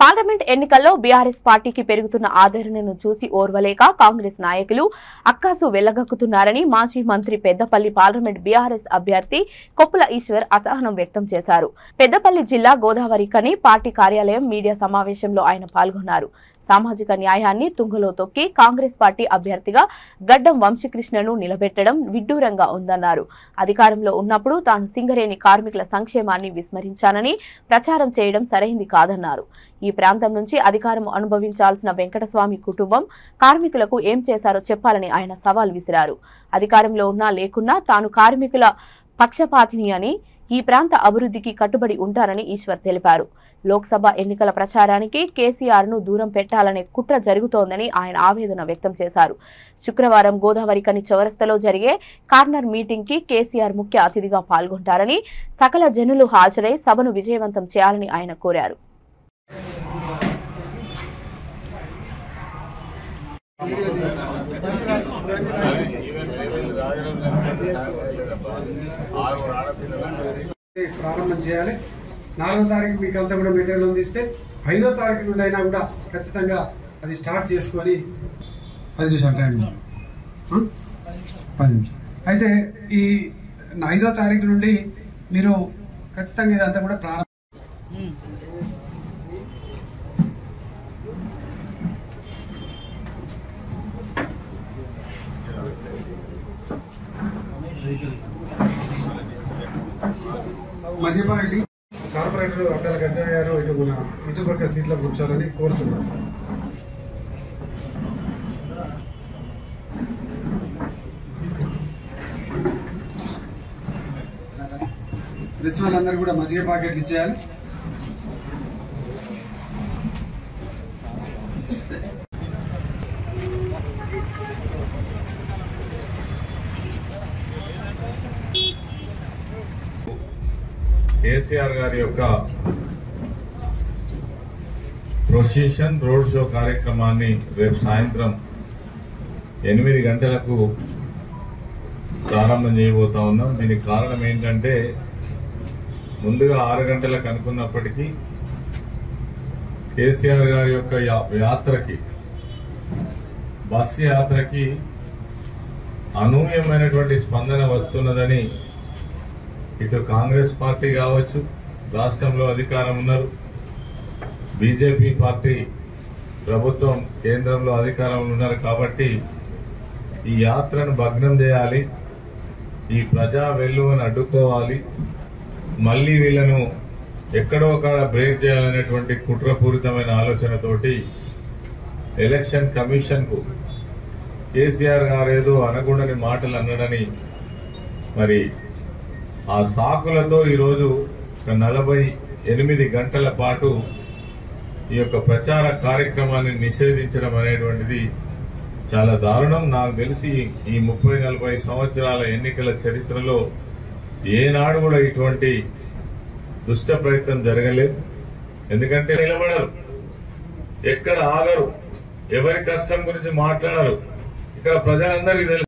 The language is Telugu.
పార్లమెంట్ ఎన్నికల్లో బీఆర్ఎస్ పార్టీకి పెరుగుతున్న ఆదరణను చూసి ఓర్వలేక కాంగ్రెస్ నాయకులు అక్కాసు వెళ్లగక్కుతున్నారని మాజీ మంత్రి పెద్దపల్లి పార్లమెంట్ బీఆర్ఎస్ అభ్యర్థి కొప్పుల ఈశ్వర్ అసహనం వ్యక్తం చేశారు. పెద్దపల్లి జిల్లా గోదావరికని పార్టీ కార్యాలయం మీడియా సమావేశంలో ఆయన పాల్గొన్నారు. సామాజిక న్యాయాన్ని తుంగలో తొక్కి కాంగ్రెస్ పార్టీ అభ్యర్థిగా గడ్డం వంశీకృష్ణను నిలబెట్టడం విడ్డూరంగా ఉందన్నారు. అధికారంలో ఉన్నప్పుడు తాను సింగరేణి కార్మికుల సంక్షేమాన్ని విస్మరించానని ప్రచారం చేయడం సరైంది కాదన్నారు. ఈ ప్రాంతం నుంచి అధికారం అనుభవించాల్సిన వెంకటస్వామి కుటుంబం కార్మికులకు ఏం చేశారో చెప్పాలని ఆయన సవాల్ విసిరారు. అధికారంలో ఉన్నా లేకున్నా తాను కార్మికుల పక్షపాతిని అని ఈ ప్రాంత అభివృద్ధికి కట్టుబడి ఉంటారని ఈశ్వర్ తెలిపారు. లోక్సభ ఎన్నికల ప్రచారానికి కేసీఆర్ ను దూరం పెట్టాలనే కుట్ర జరుగుతోందని ఆయన ఆవేదన వ్యక్తం చేశారు. శుక్రవారం గోదావరికని చౌరస్తాలో జరిగే కార్నర్ మీటింగ్ కి కేసీఆర్ ముఖ్య అతిథిగా పాల్గొంటారని, సకల జనులు హాజరై సభను విజయవంతం చేయాలని ఆయన కోరారు. ప్రారంభం చేయాలి. 4వ తారీఖు మీకు అంతా కూడా మెటీరియల్ అందిస్తే 5వ తారీఖు నుండి అయినా కూడా ఖచ్చితంగా అది స్టార్ట్ చేసుకొని 10 నిమిషాలు టైం 10 నిమిషాలు అయితే ఈ 5వ తారీఖు నుండి మీరు ఖచ్చితంగా ఇదంతా కూడా ప్రారంభం మధ్యపాటి కార్పొరేటర్ అడ్డాల గడ్డ గారు ఇటు మన ఇటుపక్క సీట్లో కూర్చోాలని కోరుతున్నాను. ప్రెస్ వాళ్ళందరూ కూడా మజ్జిగ ప్యాకెట్లు ఇచ్చేయాలి. కేసీఆర్ గారి యొక్క ప్రొసెషన్ రోడ్ షో కార్యక్రమాన్ని రేపు సాయంత్రం 8 గంటలకు ప్రారంభం చేయబోతా ఉన్నాం. దీనికి కారణం ఏంటంటే ముందుగా 6 గంటలకు అనుకున్నప్పటికీ కేసీఆర్ గారి యొక్క యాత్రకి బస్సు యాత్రకి అనూహ్యమైనటువంటి స్పందన వస్తున్నదని ఇటు కాంగ్రెస్ పార్టీ కావచ్చు, రాష్ట్రంలో అధికారం ఉన్నారు, బీజేపీ పార్టీ ప్రభుత్వం కేంద్రంలో అధికారంలో ఉన్నారు. కాబట్టి ఈ యాత్రను భగ్నం చేయాలి, ఈ ప్రజా వెల్లువను అడ్డుకోవాలి, మళ్లీ వీళ్లను ఎక్కడో అక్కడ బ్రేక్ చేయాలనేటువంటి కుట్రపూరితమైన ఆలోచనతోటి ఎలక్షన్ కమిషన్ కు కేసీఆర్ గారేదో అనకూడని మాటలు అన్నాడని మరి ఆ సాకులతో ఈరోజు 48 గంటల పాటు ఈ యొక్క ప్రచార కార్యక్రమాన్ని నిషేధించడం అనేటువంటిది చాలా దారుణం. నాకు తెలిసి ఈ 30-40 సంవత్సరాల ఎన్నికల చరిత్రలో ఏనాడు కూడా ఇటువంటి దుష్ట ప్రయత్నం జరగలేదు. ఎందుకంటే నిలబడరు, ఎక్కడ ఆగరు, ఎవరి కష్టం గురించి మాట్లాడరు. ఇక్కడ ప్రజలందరికీ తెలుసు.